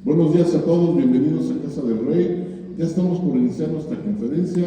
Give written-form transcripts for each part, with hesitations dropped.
Buenos días a todos, bienvenidos a Casa del Rey. Ya estamos por iniciar nuestra conferencia.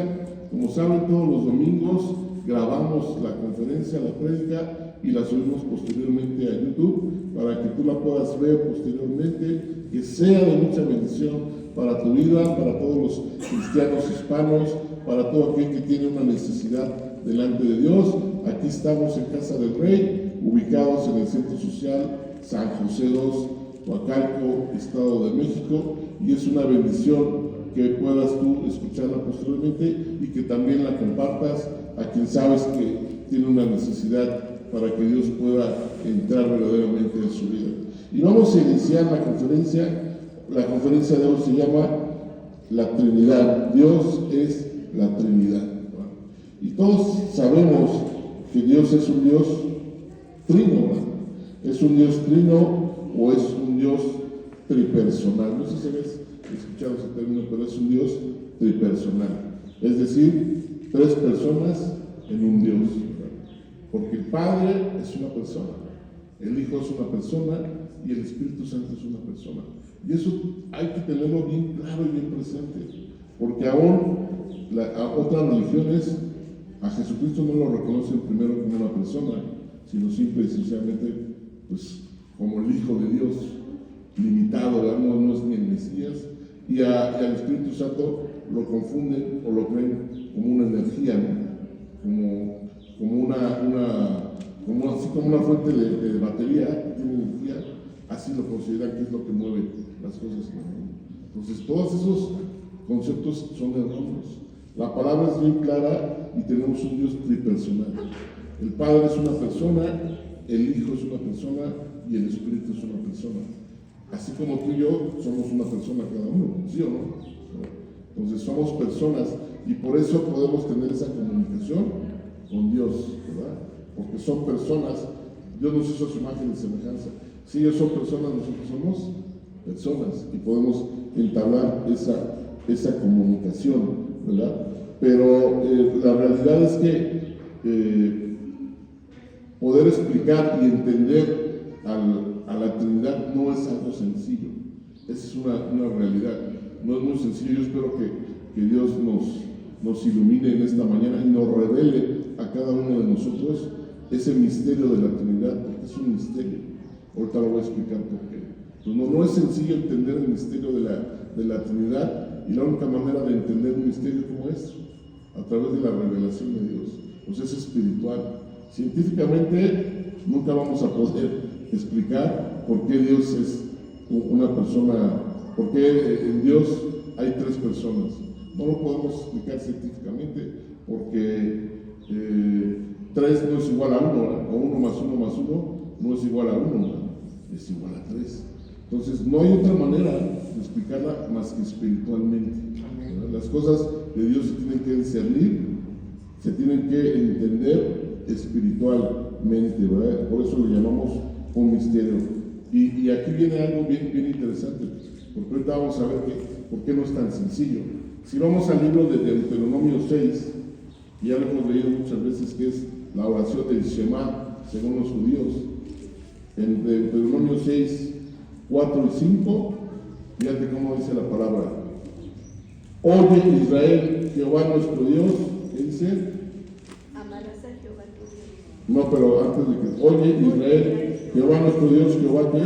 Como saben, todos los domingos grabamos la conferencia, la prédica, y la subimos posteriormente a YouTube para que tú la puedas ver posteriormente, que sea de mucha bendición para tu vida, para todos los cristianos hispanos, para todo aquel que tiene una necesidad delante de Dios. Aquí estamos en Casa del Rey, ubicados en el Centro Social San José 2, Coacalco, Estado de México, y es una bendición que puedas tú escucharla posteriormente y que también la compartas a quien sabes que tiene una necesidad para que Dios pueda entrar verdaderamente en su vida. Y vamos a iniciar la conferencia. La conferencia de hoy se llama La Trinidad. Dios es la Trinidad. Y todos sabemos que Dios es un Dios trino. Es un Dios trino o es un Dios tripersonal. No sé si habéis escuchado ese término, pero es un Dios tripersonal. Es decir, tres personas en un Dios. Porque el Padre es una persona, el Hijo es una persona y el Espíritu Santo es una persona. Y eso hay que tenerlo bien claro y bien presente. Porque aún a otras religiones a Jesucristo no lo reconocen primero como una persona, sino simple y sencillamente pues, como el Hijo de Dios, limitado, no es ni el Mesías, y al Espíritu Santo lo confunden o lo creen como una energía, ¿no? Así como una fuente de batería que tiene energía, así lo consideran que es lo que mueve las cosas en el mundo. Entonces todos esos conceptos son erróneos. La palabra es bien clara y tenemos un Dios tripersonal. El Padre es una persona, el Hijo es una persona y el Espíritu es una persona. Así como tú y yo somos una persona cada uno, ¿sí o no? Entonces somos personas y por eso podemos tener esa comunicación con Dios, ¿verdad? Porque son personas. Dios nos hizo su imagen y semejanza. Si ellos son personas, nosotros somos personas y podemos entablar esa comunicación, ¿verdad? Pero la realidad es que poder explicar y entender a la Trinidad no es algo sencillo. Esa es una realidad. No es muy sencillo. Yo espero que Dios nos ilumine en esta mañana y nos revele a cada uno de nosotros ese misterio de la Trinidad, porque es un misterio. Ahorita lo voy a explicar por qué. Entonces, no es sencillo entender el misterio de la Trinidad, y la única manera de entender un misterio como es a través de la revelación de Dios. Pues es espiritual. Científicamente nunca vamos a poder explicar por qué Dios es una persona, por qué en Dios hay tres personas. No lo podemos explicar científicamente porque 3 no es igual a 1, o 1 más 1 más 1 no es igual a 1, es igual a 3. Entonces no hay otra manera de explicarla más que espiritualmente. Las cosas de Dios se tienen que discernir, se tienen que entender espiritualmente, ¿verdad? Por eso lo llamamos un misterio. Y aquí viene algo bien interesante, porque ahorita vamos a ver por qué no es tan sencillo. Si vamos al libro de Deuteronomio 6, y ya lo hemos leído muchas veces, que es la oración del Shema, según los judíos, en Deuteronomio 6, 4 y 5, fíjate cómo dice la palabra. Oye Israel, Jehová nuestro Dios, ¿qué dice? Amarás a Jehová tu Dios. No, pero antes de que, oye Israel, Jehová nuestro Dios, Jehová ¿qué?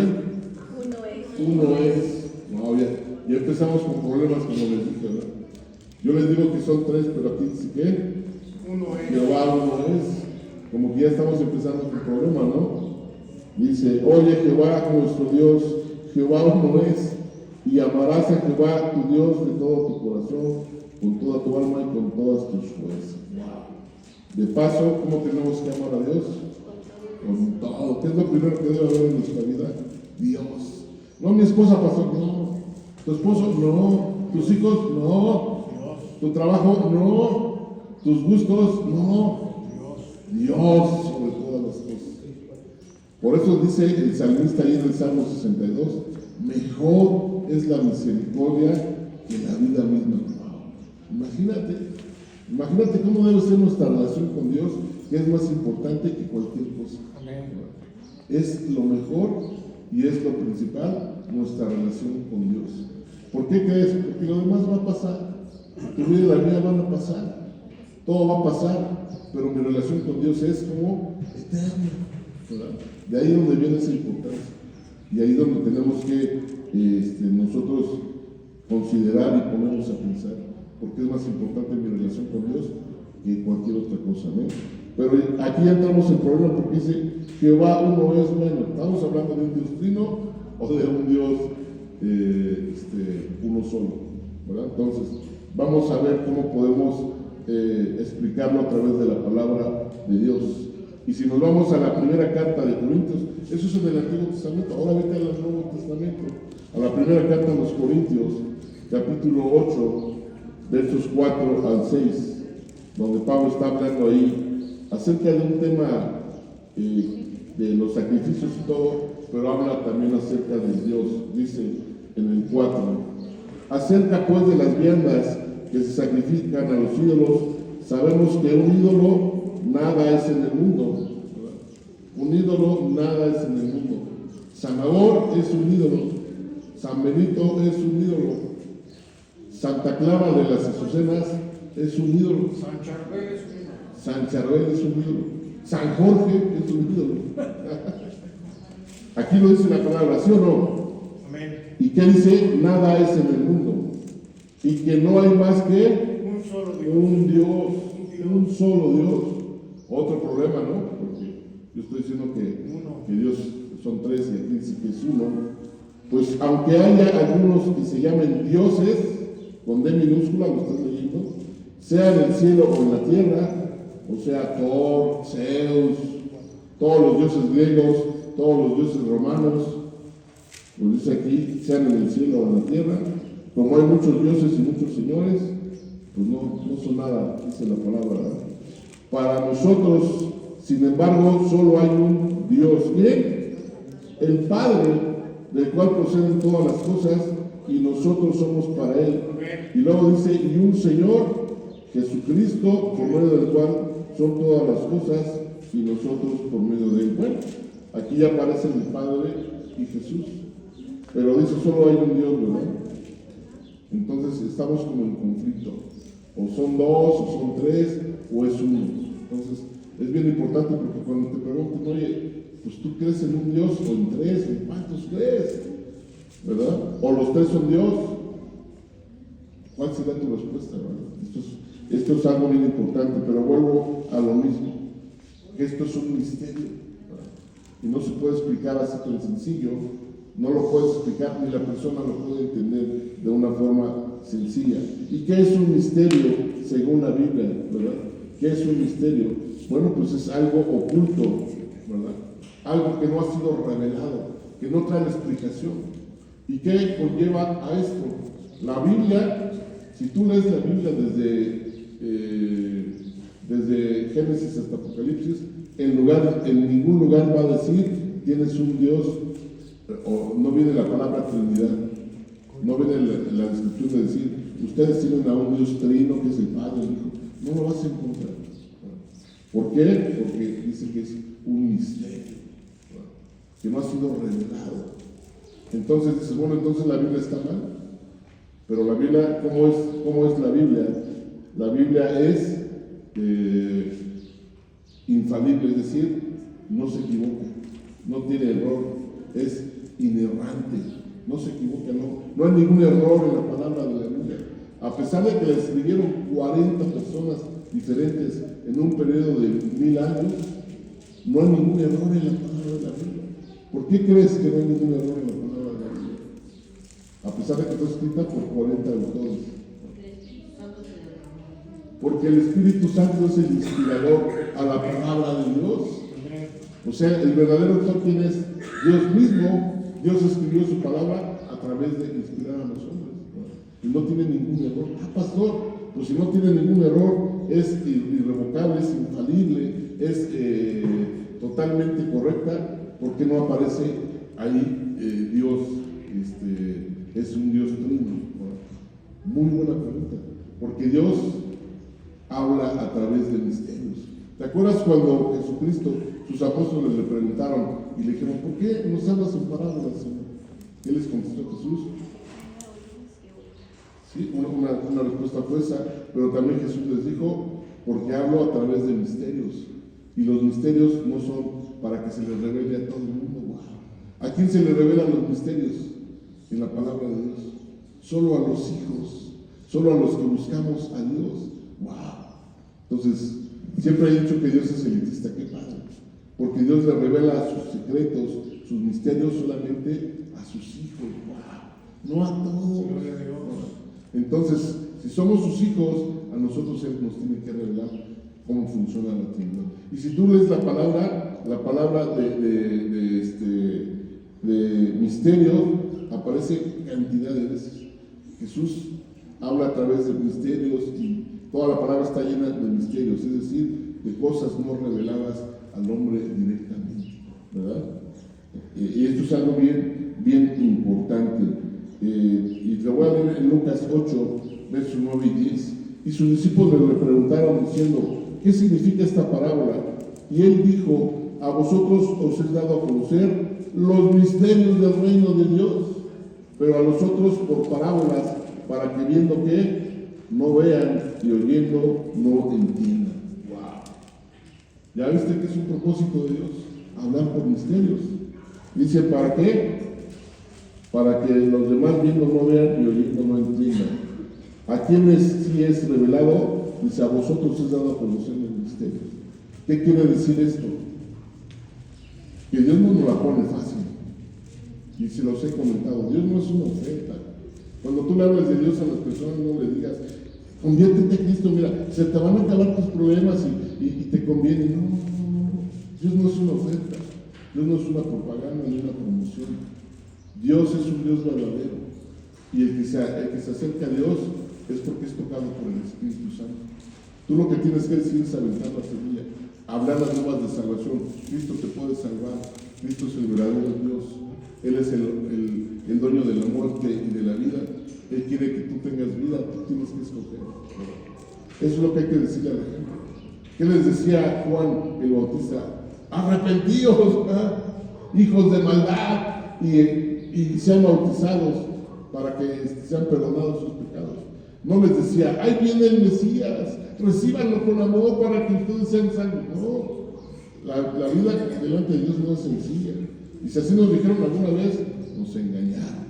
Uno es. No, ya empezamos con problemas, como les dije, ¿verdad? Yo les digo que son 3, pero aquí dice que uno es. Jehová uno es. Como que ya estamos empezando con problemas, ¿no? Dice, oye Jehová nuestro Dios, Jehová uno es, y amarás a Jehová tu Dios de todo tu corazón, con toda tu alma y con todas tus fuerzas. Wow. De paso, ¿cómo tenemos que amar a Dios? Con todo. ¿Qué es lo primero que debe haber en nuestra vida? Dios. No mi esposa, pastor, no. Tu esposo, no. Tus hijos, no. Tu trabajo, no. Tus gustos, no. Dios sobre todas las cosas. Por eso dice el salmista ahí en el Salmo 62, mejor es la misericordia que la vida misma. Imagínate cómo debe ser nuestra relación con Dios, que es más importante que cualquier cosa. Amén. Es lo mejor y es lo principal, nuestra relación con Dios. ¿Por qué crees? Porque lo demás va a pasar. Tu vida y la mía van a pasar. Todo va a pasar, pero mi relación con Dios es como eterna, ¿verdad? De ahí donde viene esa importancia. Y ahí donde tenemos que nosotros considerar y ponernos a pensar, porque es más importante mi relación con Dios que cualquier otra cosa, ¿no? Pero aquí ya entramos en problema porque dice Jehová uno es bueno. ¿Estamos hablando de un Dios trino o de un Dios uno solo? ¿Verdad? Entonces, vamos a ver cómo podemos explicarlo a través de la palabra de Dios. Y si nos vamos a la primera carta de Corintios, eso es en el Antiguo Testamento, ahora vete al Nuevo Testamento, a la primera carta de los Corintios, capítulo 8, versos 4 al 6, donde Pablo está hablando ahí acerca de un tema de los sacrificios y todo, pero habla también acerca de Dios. Dice en el 4, acerca pues de las viandas que se sacrifican a los ídolos, sabemos que un ídolo nada es en el mundo, ¿verdad? Un ídolo nada es en el mundo. San Agor es un ídolo, San Benito es un ídolo, Santa Clara de las Azucenas es un ídolo, San Charbel es un ídolo. San Charbel es un ídolo, San Jorge es un ídolo. Aquí lo dice la palabra, ¿sí o no? Amén. ¿Y qué dice? Nada es en el mundo. Y que no hay más que Un solo Dios. un Dios, un solo Dios. Otro problema, ¿no? Porque yo estoy diciendo que Dios son tres y aquí dice que es uno. Pues aunque haya algunos que se llamen dioses, con D minúscula, lo estás leyendo, sea en el cielo o en la tierra, o sea, Thor, Zeus, todos los dioses griegos, todos los dioses romanos, lo dice aquí, sean en el cielo o en la tierra, como hay muchos dioses y muchos señores, pues no son nada, dice la palabra, ¿verdad? Para nosotros, sin embargo, solo hay un Dios. Miren, el Padre, del cual proceden todas las cosas, y nosotros somos para Él. Y luego dice, y un Señor, Jesucristo, por medio del cual son todas las cosas, y nosotros por medio de Él. Bueno, aquí ya aparecen el Padre y Jesús, pero dice, solo hay un Dios, ¿verdad? Entonces estamos como en conflicto. O son dos, o son tres, o es uno. Entonces, es bien importante porque cuando te preguntan, oye, pues tú crees en un Dios, o en tres, ¿en cuántos crees? ¿Verdad? O los tres son Dios. ¿Cuál será tu respuesta, verdad? Esto es algo bien importante, pero vuelvo a lo mismo. Esto es un misterio, ¿verdad? Y no se puede explicar así tan sencillo. No lo puedes explicar, ni la persona lo puede entender de una forma sencilla. ¿Y qué es un misterio según la Biblia, verdad? ¿Qué es un misterio? Bueno, pues es algo oculto, ¿verdad? Algo que no ha sido revelado, que no trae la explicación. ¿Y qué conlleva a esto? La Biblia, si tú lees la Biblia desde Génesis hasta Apocalipsis, en ningún lugar va a decir tienes un Dios, o no viene la palabra Trinidad, no viene la descripción de decir ustedes tienen a un Dios trino que es el Padre, el Hijo. No lo vas a encontrar. ¿Por qué? Porque dice que es un misterio que no ha sido revelado. Entonces dices, bueno, entonces la Biblia está mal. Pero la Biblia, ¿cómo es la Biblia? La Biblia es infalible, es decir, no se equivoca, no tiene error, es inerrante, no se equivoca, no hay ningún error en la palabra de la Biblia. A pesar de que la escribieron 40 personas diferentes en un periodo de 1000 años, no hay ningún error en la palabra de la Biblia. ¿Por qué crees que no hay ningún error en la palabra de la Biblia? A pesar de que está escrita por 40 autores. Porque el Espíritu Santo es el inspirador a la palabra de Dios. O sea, el verdadero autor, ¿quién es? Dios mismo. Dios escribió su palabra a través de inspirar a los hombres, ¿no? Y no tiene ningún error. Ah, pastor, pues si no tiene ningún error, es irrevocable, es infalible, es totalmente correcta, ¿por qué no aparece ahí Dios? Es un Dios trino, ¿no? Muy buena pregunta, porque Dios habla a través de misterios. ¿Te acuerdas cuando Jesucristo, sus apóstoles le preguntaron, Y le dijeron, ¿por qué nos hablas en parábolas, Señor? ¿Qué les contestó Jesús? Sí, una respuesta fue esa, pero también Jesús les dijo, porque hablo a través de misterios. Y los misterios no son para que se les revele a todo el mundo. Wow. ¿A quién se le revelan los misterios? En la palabra de Dios. Solo a los hijos, solo a los que buscamos a Dios. Wow. Entonces, siempre he dicho que Dios es elitista. Qué padre. Porque Dios le revela sus secretos, sus misterios solamente a sus hijos. Wow. No a todos. Entonces, si somos sus hijos, a nosotros Él nos tiene que revelar cómo funciona la Trinidad. Y si tú lees la palabra de misterio, aparece cantidad de veces. Jesús habla a través de misterios y toda la palabra está llena de misterios, es decir, de cosas no reveladas al hombre directamente, ¿verdad? Y esto es algo bien importante. Y lo voy a leer en Lucas 8, versos 9 y 10. Y sus discípulos le preguntaron diciendo, ¿qué significa esta parábola? Y él dijo, a vosotros os he dado a conocer los misterios del reino de Dios, pero a los otros por parábolas, para que viendo que no vean y oyendo no entiendan. Wow. ¿Ya viste que es un propósito de Dios? Hablar por misterios. Dice, ¿para qué? Para que los demás viendo no vean y oyendo no entiendan. ¿A quienes sí es revelado? Dice, a vosotros es dado a conocer el misterio. ¿Qué quiere decir esto? Que Dios no nos la pone fácil. Y se los he comentado, Dios no es una oferta. Cuando tú le hablas de Dios a las personas, no le digas, conviértete a Cristo, mira, se te van a acabar tus problemas y te conviene. No. Dios no es una oferta. Dios no es una propaganda ni una promoción. Dios es un Dios verdadero. Y el que se acerca a Dios es porque es tocado por el Espíritu Santo. Tú lo que tienes que decir es aventar la semilla, hablar las nuevas de salvación. Cristo te puede salvar. Cristo es el verdadero Dios. Él es el dueño de la muerte y de la vida. Él quiere que tú tengas vida, tú tienes que escoger. Eso es lo que hay que decirle a la gente. ¿Qué les decía Juan el Bautista? Arrepentíos, hijos de maldad, y sean bautizados para que sean perdonados sus pecados. No les decía, ahí viene el Mesías, recíbanlo con amor para que ustedes sean salvos. No, la vida delante de Dios no es sencilla. Y si así nos dijeron alguna vez, nos engañaron.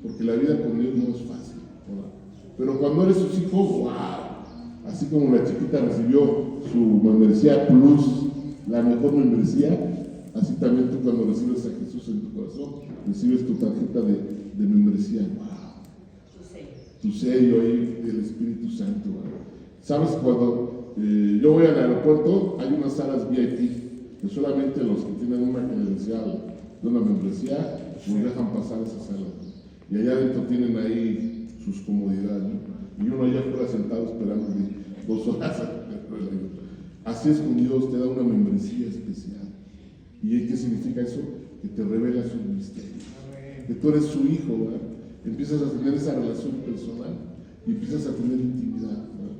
Porque la vida con Dios no es fácil, ¿verdad? Pero cuando eres sus hijos, ¡wow! Así como la chiquita recibió su membresía plus, la mejor membresía, así también tú cuando recibes a Jesús en tu corazón, recibes tu tarjeta de membresía. ¡Wow! Tu sello ahí del Espíritu Santo. ¿Verdad? ¿Sabes? Cuando yo voy al aeropuerto, hay unas salas VIP que solamente los que tienen una credencial de una membresía nos dejan pasar a esa sala. Y allá adentro tienen ahí sus comodidades, ¿no? Y uno allá afuera sentado esperando 2 horas. Así es con Dios, te da una membresía especial. ¿Y qué significa eso? Que te revela sus misterios. Que tú eres su hijo, ¿verdad? Empiezas a tener esa relación personal y empiezas a tener intimidad, ¿verdad?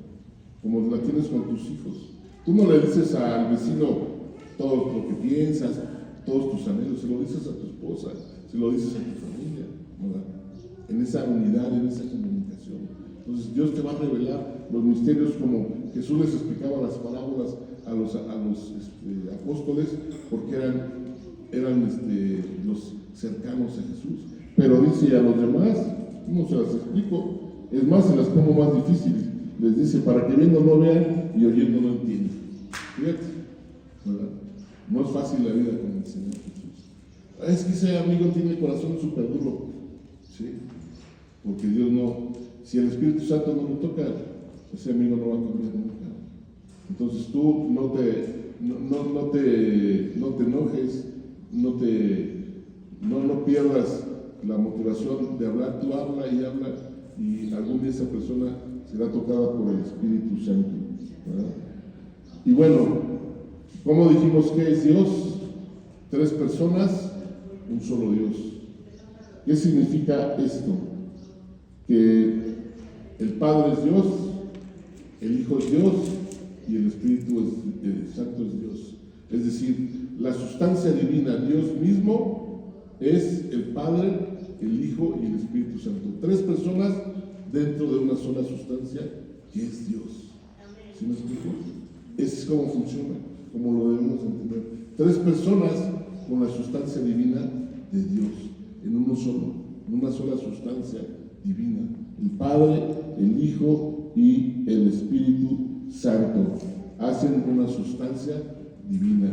Como la tienes con tus hijos. Tú no le dices al vecino todo lo que piensas, todos tus anhelos, se lo dices a tu esposa, se lo dices a tu familia, ¿verdad? En esa unidad, en esa comunicación. Entonces Dios te va a revelar los misterios como Jesús les explicaba las parábolas a los apóstoles, porque eran los cercanos a Jesús. Pero dice a los demás, no se las explico, es más, se las pongo más difíciles. Les dice, para que viendo no vean y oyendo no entiendan. Fíjate, ¿verdad? No es fácil la vida con el Señor Jesús. Es que ese amigo tiene el corazón súper duro, ¿sí? Porque Dios no, si el Espíritu Santo no lo toca, ese amigo no va a cambiar nunca. Entonces tú no te enojes, no pierdas la motivación de hablar. Tú habla y algún día esa persona será tocada por el Espíritu Santo, ¿verdad? Y bueno, ¿cómo dijimos que es Dios? 3 personas, un solo Dios. ¿Qué significa esto? Que el Padre es Dios, el Hijo es Dios y el Espíritu Santo es Dios. Es decir, la sustancia divina, Dios mismo, es el Padre, el Hijo y el Espíritu Santo. Tres personas dentro de una sola sustancia que es Dios. ¿Sí me explico? Ese es cómo funciona, como lo debemos entender. Tres personas con la sustancia divina de Dios, en uno solo, en una sola sustancia divina. El Padre, el Hijo y el Espíritu Santo hacen una sustancia divina.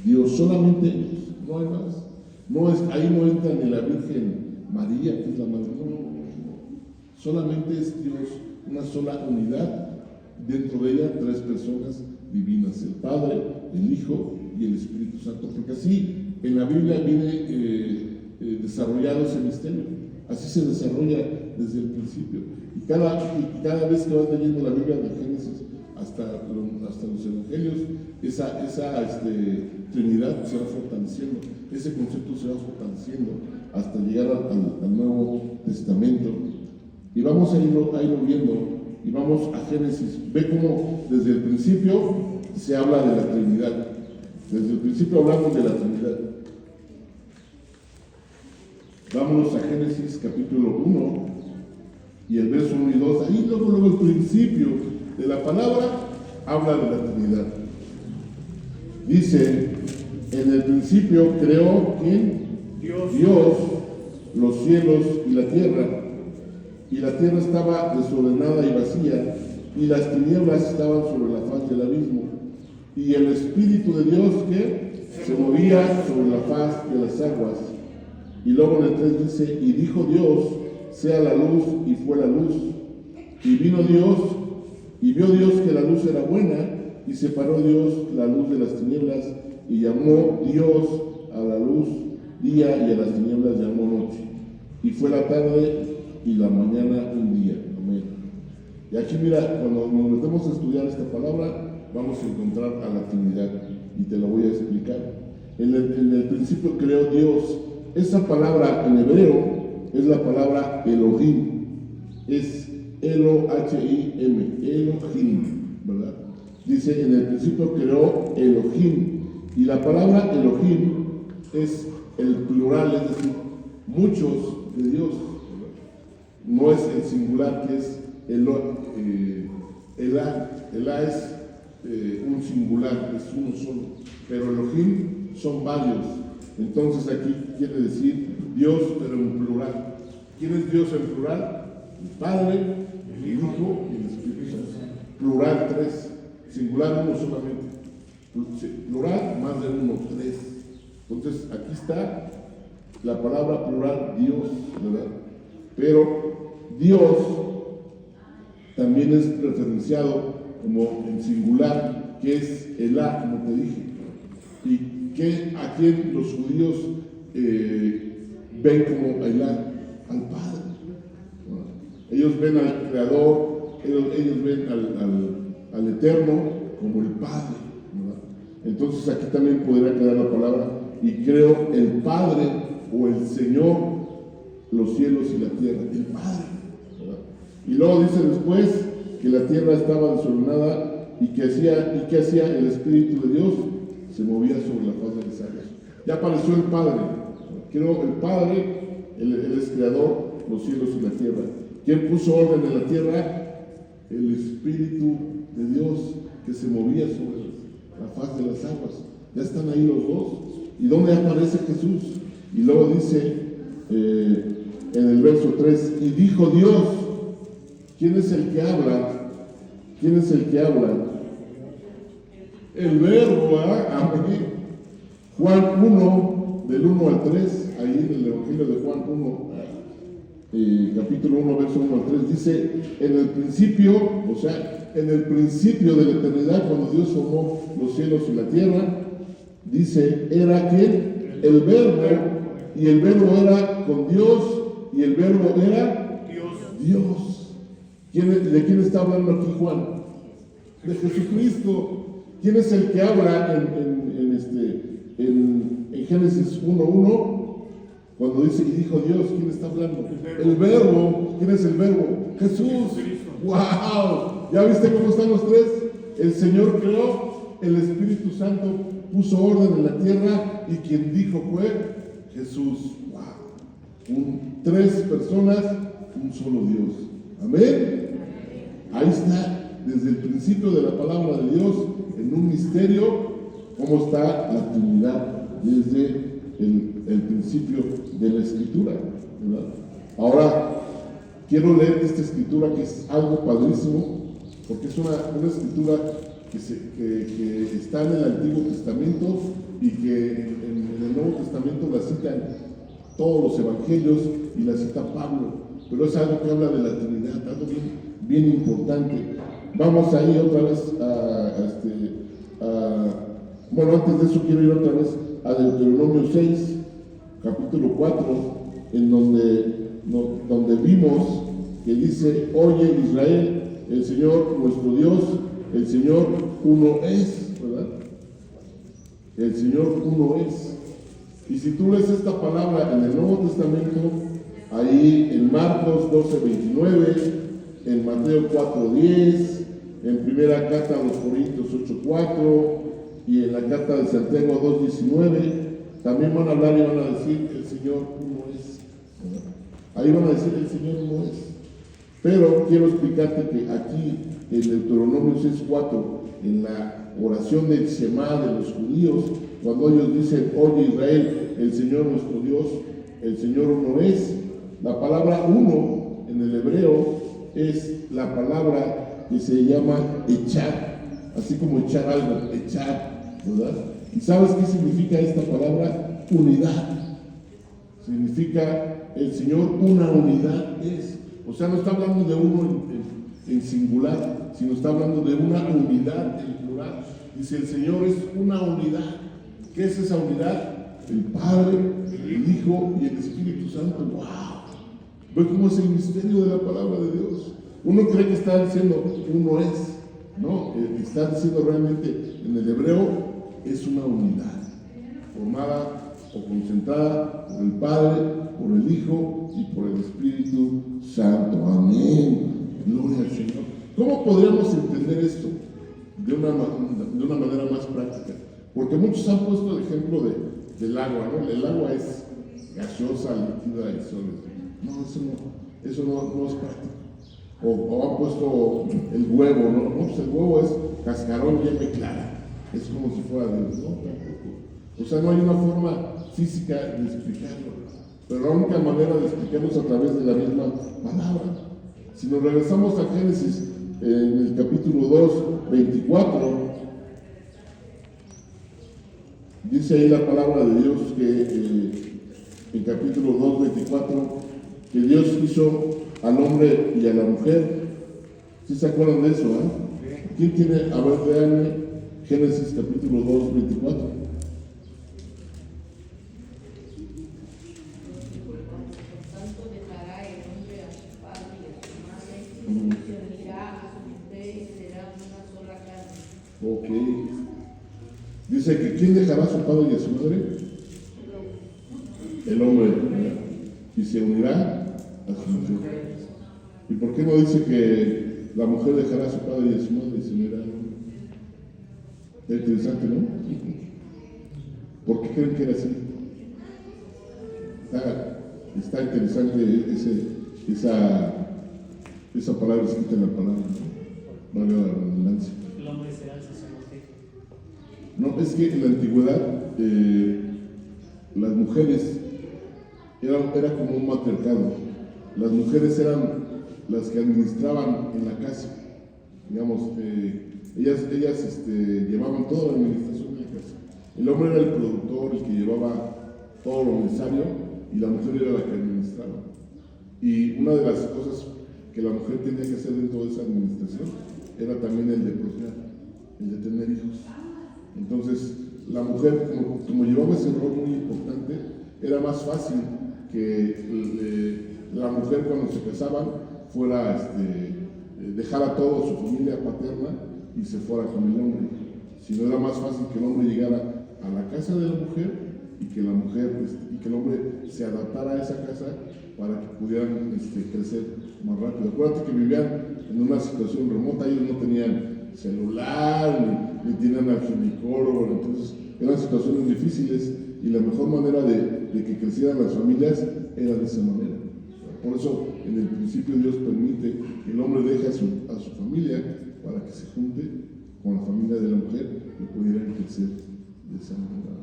Dios, solamente ellos, no hay más. No es, ahí no entra ni la Virgen María, que es la madre. No. Solamente es Dios, una sola unidad. Dentro de ella, tres personas divinas: el Padre, el Hijo y el Espíritu Santo. Porque así en la Biblia viene desarrollado ese misterio. Así se desarrolla desde el principio. Y cada vez que vas leyendo la Biblia de Génesis hasta los Evangelios, esa Trinidad se va fortaleciendo, ese concepto se va fortaleciendo hasta llegar al Nuevo Testamento. Y vamos a irlo viendo, y vamos a Génesis. Ve cómo desde el principio se habla de la Trinidad. Desde el principio hablamos de la Trinidad. Vámonos a Génesis capítulo 1 y el verso 1 y 2. Ahí luego el principio de la palabra habla de la Trinidad. Dice: en el principio creó ¿quién? Dios los cielos y la tierra estaba desordenada y vacía, y las tinieblas estaban sobre la faz del abismo, y el Espíritu de Dios que se movía sobre la faz de las aguas. Y luego en el 3 dice: y dijo Dios, sea la luz, y fue la luz. Y vino Dios, y vio Dios que la luz era buena, y separó Dios la luz de las tinieblas, y llamó Dios a la luz día, y a las tinieblas llamó noche. Y fue la tarde y la mañana un día. Amén. Y aquí mira, cuando nos metemos a estudiar esta palabra, vamos a encontrar a la Trinidad, y te lo voy a explicar. En el principio creó Dios. Esa palabra en hebreo es la palabra Elohim. Es Elohim, Elohim, ¿verdad? Dice: en el principio creó Elohim. Y la palabra Elohim es el plural, es decir, muchos de Dios, ¿verdad? No es el singular, que es Elá. Elá es un singular, es uno solo. Pero Elohim son varios. Entonces aquí quiere decir Dios, pero en plural. ¿Quién es Dios en plural? El Padre, el Hijo y el Espíritu Santo. Plural 3, singular uno solamente. Plural más de uno, 3. Entonces aquí está la palabra plural, Dios, ¿verdad? Pero Dios también es referenciado como en singular, que es Elá, como te dije. Y a quien los judíos ven como Elá, al Padre. Ellos ven al Creador, ellos ven al Eterno como el Padre, ¿verdad? Entonces aquí también podría quedar la palabra: y creo el Padre o el Señor los cielos y la tierra. El Padre, ¿verdad? Y luego dice después que la tierra estaba desordenada, y que hacía el Espíritu de Dios, se movía sobre la faz de las aguas. Ya apareció el Padre. Creo el Padre, él es creador, los cielos y la tierra. ¿Quién puso orden en la tierra? El Espíritu de Dios, que se movía sobre la faz de las aguas. Ya están ahí los dos. ¿Y dónde aparece Jesús? Y luego dice en el verso 3: y dijo Dios. ¿Quién es el que habla? ¿Quién es el que habla? El Verbo, amén. Juan 1, del 1 al 3, ahí en el Evangelio de Juan 1, capítulo 1, verso 1 al 3, dice: en el principio, o sea, en el principio de la eternidad, cuando Dios formó los cielos y la tierra, dice, era ¿quién? El Verbo, y el Verbo era con Dios, y el Verbo era Dios. ¿De quién está hablando aquí Juan? De Jesucristo. ¿Quién es el que habla en Génesis 1:1? Cuando dice: y dijo Dios, ¿quién está hablando? El Verbo. ¿Quién es el Verbo? Jesús. ¡Wow! ¿Ya viste cómo están los tres? El Señor creó, el Espíritu Santo puso orden en la tierra y quien dijo fue Jesús. ¡Wow! Tres personas, un solo Dios. Amén. Ahí está, desde el principio de la palabra de Dios, en un misterio, cómo está la Trinidad desde el principio de la Escritura, ¿verdad? Ahora, quiero leer esta Escritura que es algo padrísimo, porque es una Escritura que está en el Antiguo Testamento y que en el Nuevo Testamento la citan todos los evangelios y la cita Pablo, pero es algo que habla de la Trinidad, algo bien importante. Vamos ahí otra vez bueno, antes de eso quiero ir otra vez a Deuteronomio 6, capítulo 4, en donde vimos que dice: oye Israel, el Señor nuestro Dios, el Señor uno es, ¿verdad? El Señor uno es. Y si tú lees esta palabra en el Nuevo Testamento, ahí en Marcos 12:29, en Mateo 4:10, en primera carta a los Corintios 8:4 y en la carta de Santiago 2:19, también van a hablar y van a decir: el Señor uno es, ¿verdad? Ahí van a decir: el Señor uno es. Pero quiero explicarte que aquí en Deuteronomio 6:4, en la oración del Shema de los judíos, cuando ellos dicen: oye Israel, el Señor nuestro Dios, el Señor uno es, la palabra uno en el hebreo es la palabra que se llama echar, así como echar algo, echar, ¿verdad? ¿Y sabes qué significa esta palabra? Unidad. Significa el Señor una unidad es. O sea, no está hablando de uno en singular, sino está hablando de una unidad en plural. Dice: el Señor es una unidad. ¿Qué es esa unidad? El Padre, el Hijo y el Espíritu Santo. ¡Wow! ¿Ves cómo es el misterio de la palabra de Dios? Uno cree que está diciendo uno es, ¿no? Está diciendo realmente en el hebreo es una unidad, formada o concentrada por el Padre, por el Hijo y por el Espíritu Santo. Amén. Gloria al Señor. ¿Cómo podríamos entender esto de una manera más práctica? Porque muchos han puesto el ejemplo del agua, ¿no? El agua es gaseosa, líquida y sólida. No, eso no es práctico. O han puesto el huevo, ¿no? No, pues el huevo es cascarón y yema clara. Es como si fuera Dios, ¿no? Tampoco. O sea, no hay una forma física de explicarlo. Pero la única manera de explicarlo es a través de la misma palabra. Si nos regresamos a Génesis, en el capítulo 2:24, dice ahí la palabra de Dios que en capítulo 2:24, que Dios hizo al hombre y a la mujer. ¿Sí se acuerdan de eso? ¿Quién tiene? A ver, veanme Génesis capítulo 2:24. Ok. Dice que ¿quién dejará a su padre y a su madre? El hombre. Y se unirá a su mujer. ¿Y por qué no dice que la mujer dejará a su padre y a su madre y se unirá al hombre? Es interesante, ¿no? ¿Por qué creen que era así? Está interesante esa palabra escrita en la palabra, ¿no? Valga la redundancia. El hombre será el sacerdote. No, es que en la antigüedad las mujeres era como un matriarcado. Las mujeres eran las que administraban en la casa. Digamos, ellas llevaban toda la administración de la casa. El hombre era el productor, el que llevaba todo lo necesario, y la mujer era la que administraba. Y una de las cosas que la mujer tenía que hacer dentro de esa administración era también el de procrear, el de tener hijos. Entonces, la mujer, como llevaba ese rol muy importante, era más fácil que la mujer, cuando se casaban, fuera dejara todo su familia paterna y se fuera con el hombre. Si no, era más fácil que el hombre llegara a la casa de la mujer y que la mujer y que el hombre se adaptara a esa casa para que pudieran crecer más rápido. Acuérdate que vivían en una situación remota, ellos no tenían celular ni tienen al ginecólogo, entonces eran situaciones difíciles y la mejor manera de que crecieran las familias era de esa manera. Por eso en el principio Dios permite que el hombre deje a su familia para que se junte con la familia de la mujer y pudieran crecer de esa manera.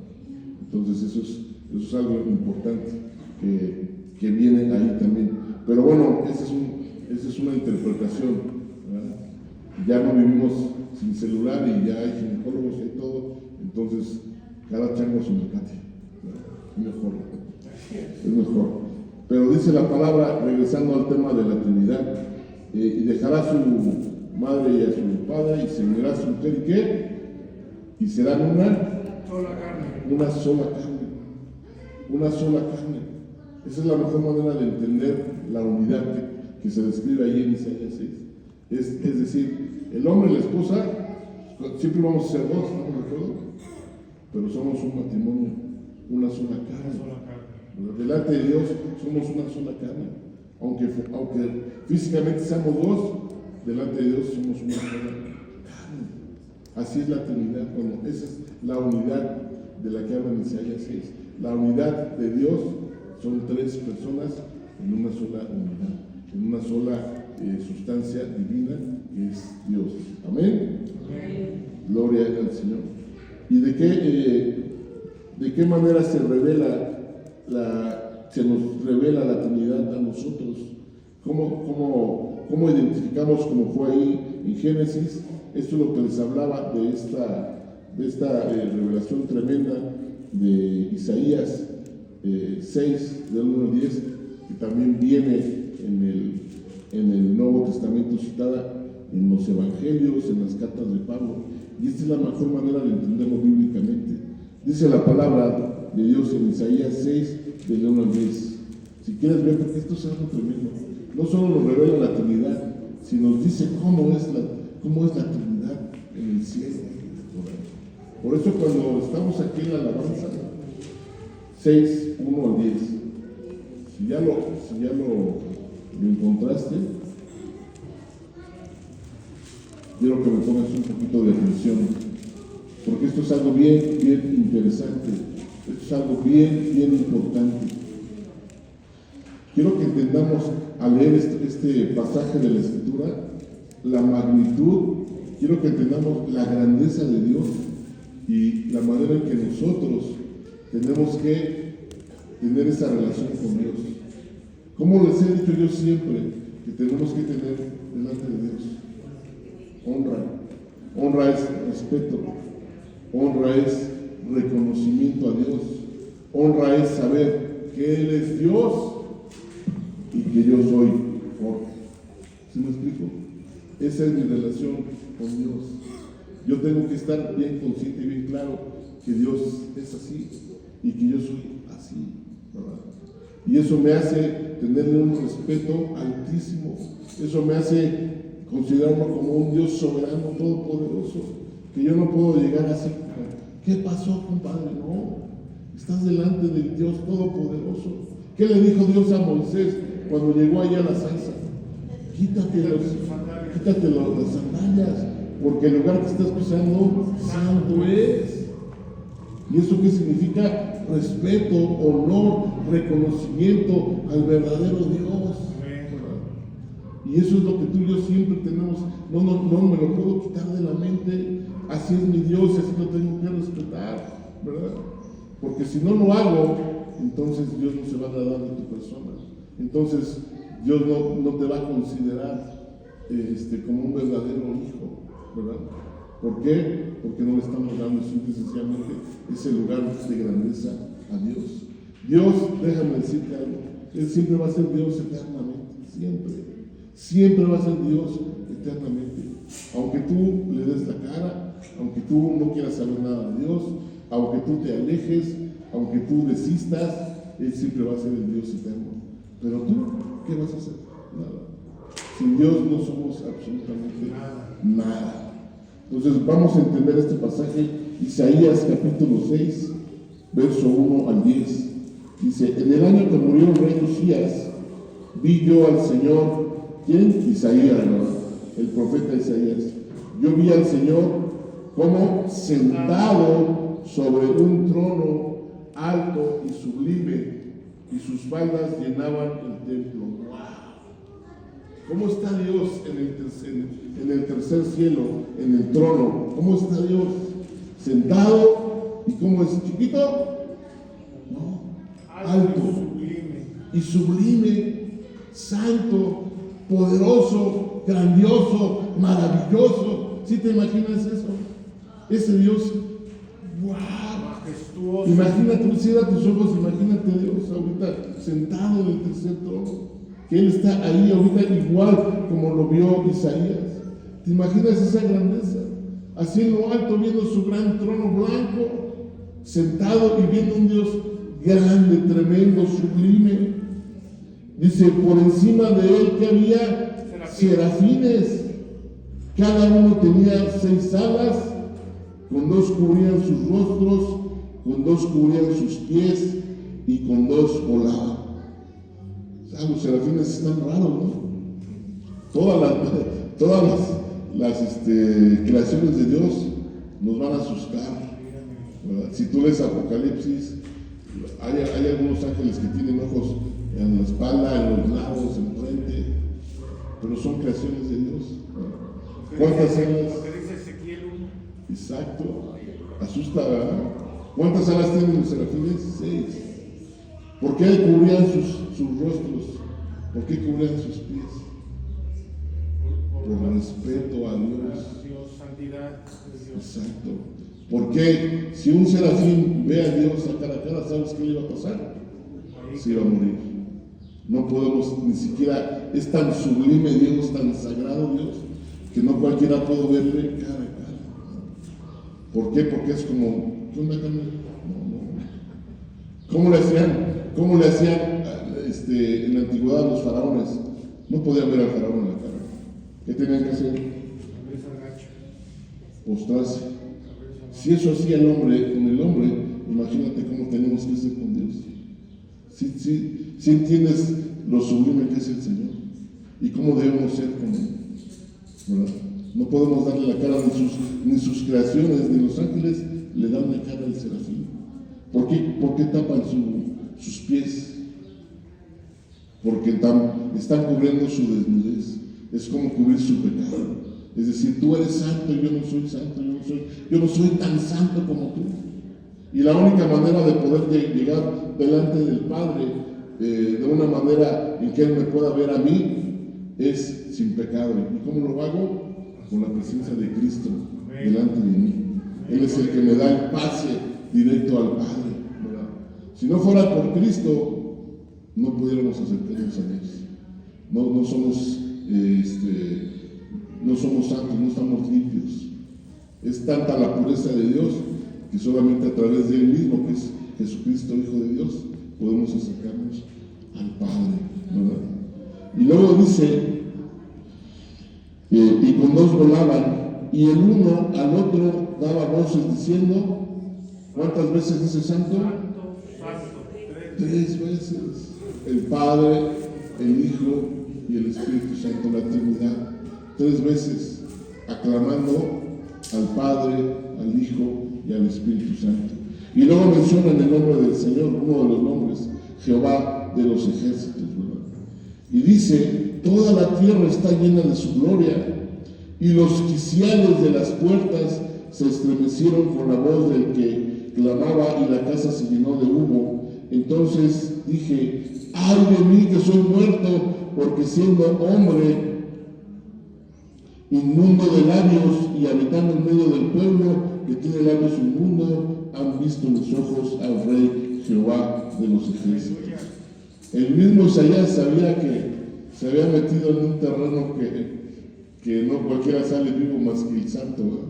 Entonces eso es algo importante que viene ahí también. Pero bueno, esa es una interpretación, ¿verdad? Ya no vivimos sin celular y ya hay ginecólogos y todo, entonces cada chango su mecate, es mejor. Pero dice la palabra, regresando al tema de la Trinidad, y dejará a su madre y a su padre y se unirá a su mujer, ¿y qué? Y serán una sola carne. Esa es la mejor manera de entender la unidad que se describe ahí en Isaías 6. Es decir, el hombre y la esposa, siempre vamos a ser dos, ¿estamos de acuerdo? Pero somos un matrimonio, una sola carne. Delante de Dios somos una sola carne. Aunque físicamente seamos dos, delante de Dios somos una sola carne. Así es la Trinidad, esa es la unidad de la que habla en Isaías 6. La unidad de Dios son tres personas en una sola unidad, en una sola sustancia divina que es Dios. Amén. Gloria al Señor. ¿Y de qué manera se nos revela la Trinidad a nosotros? ¿Cómo identificamos, como fue ahí en Génesis? Esto es lo que les hablaba de esta revelación tremenda de Isaías 6, del 1 al 10, que también viene en el Nuevo Testamento citada en los Evangelios, en las cartas de Pablo, y esta es la mejor manera de entenderlo bíblicamente. Dice la palabra de Dios en Isaías 6, del 1 al 10. Si quieres ver, porque esto es algo tremendo. No solo nos revela la Trinidad, sino nos dice cómo es la Trinidad en el cielo. Por eso cuando estamos aquí en la alabanza, 6, 1 al 10, si ya lo encontraste, quiero que me pongas un poquito de atención, porque esto es algo bien interesante, esto es algo bien importante. Quiero que entendamos al leer este pasaje de la Escritura, la magnitud, quiero que entendamos la grandeza de Dios y la manera en que nosotros tenemos que tener esa relación con Dios. Como les he dicho yo siempre, que tenemos que tener delante de Dios honra. Honra es respeto, honra es reconocimiento a Dios, honra es saber que Él es Dios y que yo soy Jorge. ¿Sí me explico? Esa es mi relación con Dios. Yo tengo que estar bien consciente y bien claro que Dios es así y que yo soy así, ¿verdad? Y eso me hace tenerle un respeto altísimo. Eso me hace considerarlo como un Dios soberano, todopoderoso, que yo no puedo llegar así como, ¿qué pasó, compadre? No, estás delante del Dios todopoderoso. ¿Qué le dijo Dios a Moisés cuando llegó allá a la zarza? Quítate las sandalias, porque el lugar que estás pisando, santo es. ¿Y eso qué significa? Respeto, honor, reconocimiento al verdadero Dios. Y eso es lo que tú y yo siempre tenemos. No me lo puedo quitar de la mente. Así es mi Dios y así lo tengo que respetar, ¿verdad? Porque si no lo hago, entonces Dios no se va a agradar de tu persona. Entonces Dios no te va a considerar como un verdadero hijo, ¿verdad? ¿Por qué? Porque no le estamos dando simple y sencillamente ese lugar de grandeza a Dios. Dios, déjame decirte algo, Él siempre va a ser Dios eternamente, siempre va a ser Dios eternamente. Aunque tú le des la cara, aunque tú no quieras saber nada de Dios, aunque tú te alejes, aunque tú desistas, Él siempre va a ser el Dios eterno. Pero tú, ¿qué vas a hacer? Nada. Sin Dios no somos absolutamente nada. Entonces vamos a entender este pasaje, Isaías capítulo 6, verso 1 al 10. Dice, en el año que murió el rey Usías, vi yo al Señor. ¿Quién? Isaías, ¿no? El profeta Isaías. Yo vi al Señor como sentado sobre un trono alto y sublime, y sus faldas llenaban el templo. ¿Cómo está Dios en el tercer cielo, en el trono? ¿Cómo está Dios? Sentado, ¿y cómo es? ¿Chiquito? No, alto y sublime, santo, poderoso, grandioso, maravilloso. ¿Sí te imaginas eso? Ese Dios, ¡wow! Majestuoso. Imagínate, cierra tus ojos, imagínate Dios ahorita sentado en el tercer trono, que Él está ahí ahorita igual como lo vio Isaías. ¿Te imaginas esa grandeza? Así en lo alto, viendo su gran trono blanco, sentado y viendo un Dios grande, tremendo, sublime. Dice, por encima de Él que había serafines. Cada uno tenía 6 alas, con 2 cubrían sus rostros, con 2 cubrían sus pies y con 2 volaban. Los serafines están raros, ¿no? Todas las creaciones de Dios nos van a asustar, ¿verdad? Si tú lees Apocalipsis, hay algunos ángeles que tienen ojos en la espalda, en los lados, en frente, pero son creaciones de Dios, ¿verdad? ¿Cuántas alas? Lo que dice Ezequiel 1. Exacto, asusta, ¿verdad? ¿Cuántas alas tienen los serafines? 6. ¿Por qué cubrían sus rostros? ¿Por qué cubrían sus pies? Por respeto a Dios. Santidad de Dios. Exacto. Porque si un serafín ve a Dios a cara, ¿sabes qué le va a pasar? Se va a morir. No podemos ni siquiera, es tan sublime Dios, tan sagrado Dios, que no cualquiera puede verle cara a cara. ¿Por qué? Porque es como, ¿qué onda, Camila? No. ¿Cómo le hacían en la antigüedad los faraones? No podían ver al faraón en la cara. ¿Qué tenían que hacer? Postrarse. Si eso hacía el hombre con el hombre, imagínate cómo tenemos que ser con Dios. Si entiendes lo sublime que es el Señor y cómo debemos ser con Él, ¿verdad? No podemos darle la cara, ni sus creaciones, ni los ángeles le dan la cara al serafín. ¿Por qué tapan sus pies? Porque están cubriendo su desnudez. Es como cubrir su pecado. Es decir, tú eres santo y yo no soy santo, yo no soy tan santo como tú. Y la única manera de poder llegar delante del Padre de una manera en que Él me pueda ver a mí es sin pecado. ¿Y cómo lo hago? Con la presencia de Cristo delante de mí. Él es el que me da el pase directo al Padre, ¿verdad? Si no fuera por Cristo, no pudiéramos acercarnos a Dios. No somos santos, no estamos limpios. Es tanta la pureza de Dios que solamente a través de Él mismo, que es Jesucristo, Hijo de Dios, podemos acercarnos al Padre, ¿verdad? Y luego dice, y con 2 volaban, y el uno al otro daba voces diciendo, ¿cuántas veces dice santo? Santo. 3 veces. El Padre, el Hijo y el Espíritu Santo, la Trinidad. 3 veces aclamando al Padre, al Hijo y al Espíritu Santo. Y luego mencionan el nombre del Señor, uno de los nombres, Jehová de los ejércitos, ¿verdad? Y dice, toda la tierra está llena de su gloria, y los quiciales de las puertas se estremecieron con la voz del que clamaba, y la casa se llenó de humo. Entonces dije, ay de mí que soy muerto, porque siendo hombre inmundo de labios y habitando en medio del pueblo que tiene labios inmundos, han visto mis ojos al Rey Jehová de los ejércitos. El mismo Isaías sabía que se había metido en un terreno que no cualquiera sale vivo más que el santo, ¿verdad?